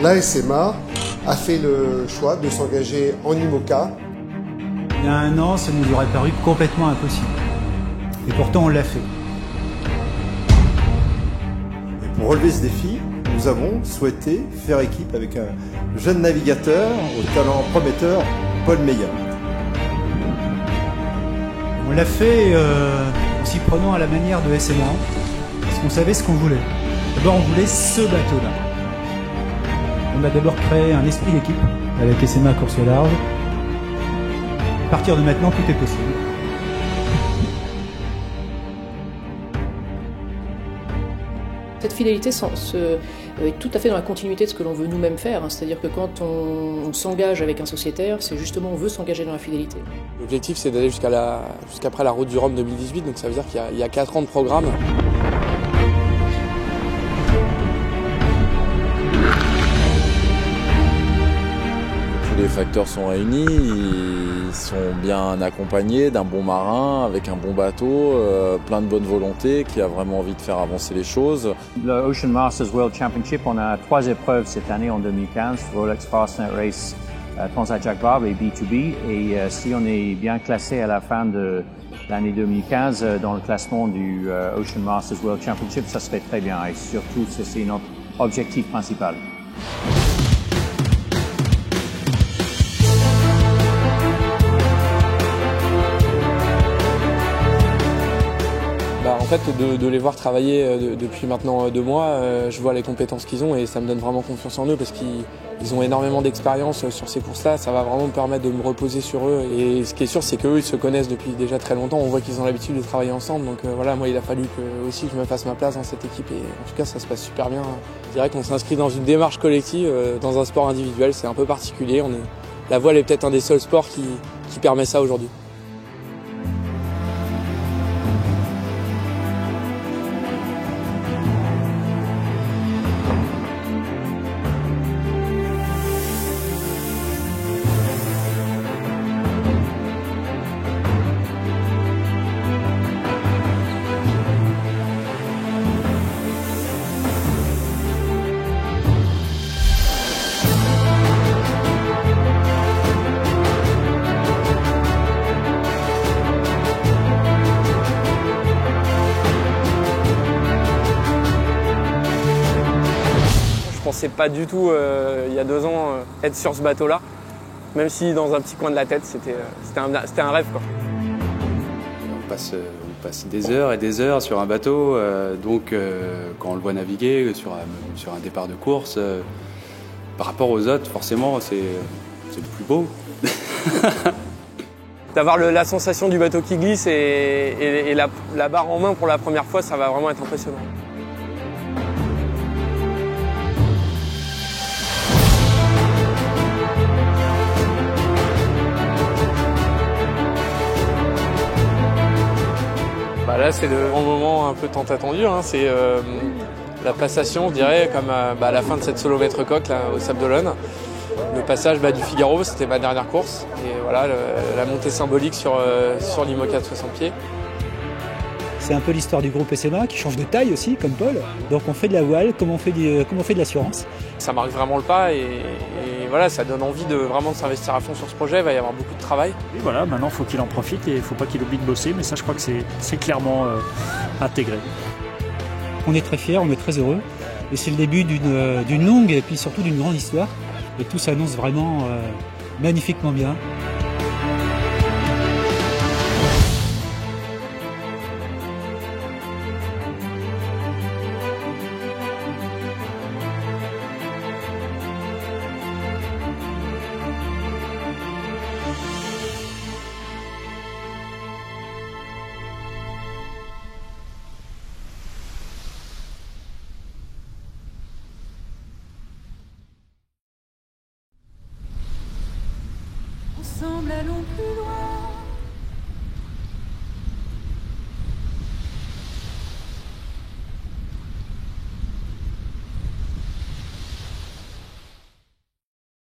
La SMA a fait le choix de s'engager en IMOCA. Il y a un an, ça nous aurait paru complètement impossible. Et pourtant, on l'a fait. Et pour relever ce défi, nous avons souhaité faire équipe avec un jeune navigateur au talent prometteur, Paul Meillat. On l'a fait en s'y prenant à la manière de SMA, parce qu'on savait ce qu'on voulait. D'abord, on voulait ce bateau-là. On a d'abord créé un esprit d'équipe avec SMA Course au large. À partir de maintenant, tout est possible. Cette fidélité est tout à fait dans la continuité de ce que l'on veut nous-mêmes faire. C'est-à-dire que quand on s'engage avec un sociétaire, c'est justement on veut s'engager dans la fidélité. L'objectif, c'est d'aller jusqu'après la Route du Rhum 2018, donc ça veut dire qu'il y a 4 ans de programme. Tous les facteurs sont réunis, ils sont bien accompagnés d'un bon marin, avec un bon bateau, plein de bonne volonté, qui a vraiment envie de faire avancer les choses. Le Ocean Masters World Championship, on a 3 épreuves cette année en 2015, Rolex Fastnet Race, Transat Jacques Vabre et B2B. Et si on est bien classé à la fin de l'année 2015 dans le classement du Ocean Masters World Championship, ça serait très bien. Et surtout, c'est notre objectif principal. En fait, de les voir travailler depuis maintenant 2 mois, je vois les compétences qu'ils ont et ça me donne vraiment confiance en eux parce qu'ils ont énormément d'expérience sur ces courses-là. Ça va vraiment me permettre de me reposer sur eux. Et ce qui est sûr, c'est qu'eux, ils se connaissent depuis déjà très longtemps. On voit qu'ils ont l'habitude de travailler ensemble. Donc voilà, moi, il a fallu que aussi je me fasse ma place dans cette équipe. Et en tout cas, ça se passe super bien. Je dirais qu'on s'inscrit dans une démarche collective, dans un sport individuel. C'est un peu particulier. La voile est peut-être un des seuls sports qui permet ça aujourd'hui. Je pensais pas du tout, il y a 2 ans, être sur ce bateau-là. Même si dans un petit coin de la tête, c'était un rêve, quoi. On passe des heures et des heures sur un bateau, quand on le voit naviguer sur un départ de course, par rapport aux autres, forcément, c'est le plus beau. D'avoir la sensation du bateau qui glisse et la barre en main pour la première fois, ça va vraiment être impressionnant. Là, c'est le grand moment un peu tant attendu. C'est la passation, je dirais, comme à la fin de cette solo maître coque là, au Sable d'Olonne. Le passage du Figaro, c'était ma dernière course. Et voilà, la montée symbolique sur l'IMOCA de 60 pieds. C'est un peu l'histoire du groupe SMA qui change de taille aussi, comme Paul. Donc on fait de la voile, comme on fait de l'assurance. Ça marque vraiment le pas et voilà, ça donne envie de vraiment s'investir à fond sur ce projet. Il va y avoir beaucoup de travail. Et voilà, maintenant il faut qu'il en profite et il ne faut pas qu'il oublie de bosser. Mais ça, je crois que c'est clairement intégré. On est très fiers, on est très heureux. Et c'est le début d'une longue et puis surtout d'une grande histoire. Et tout s'annonce vraiment magnifiquement bien. Ensemble allons plus loin.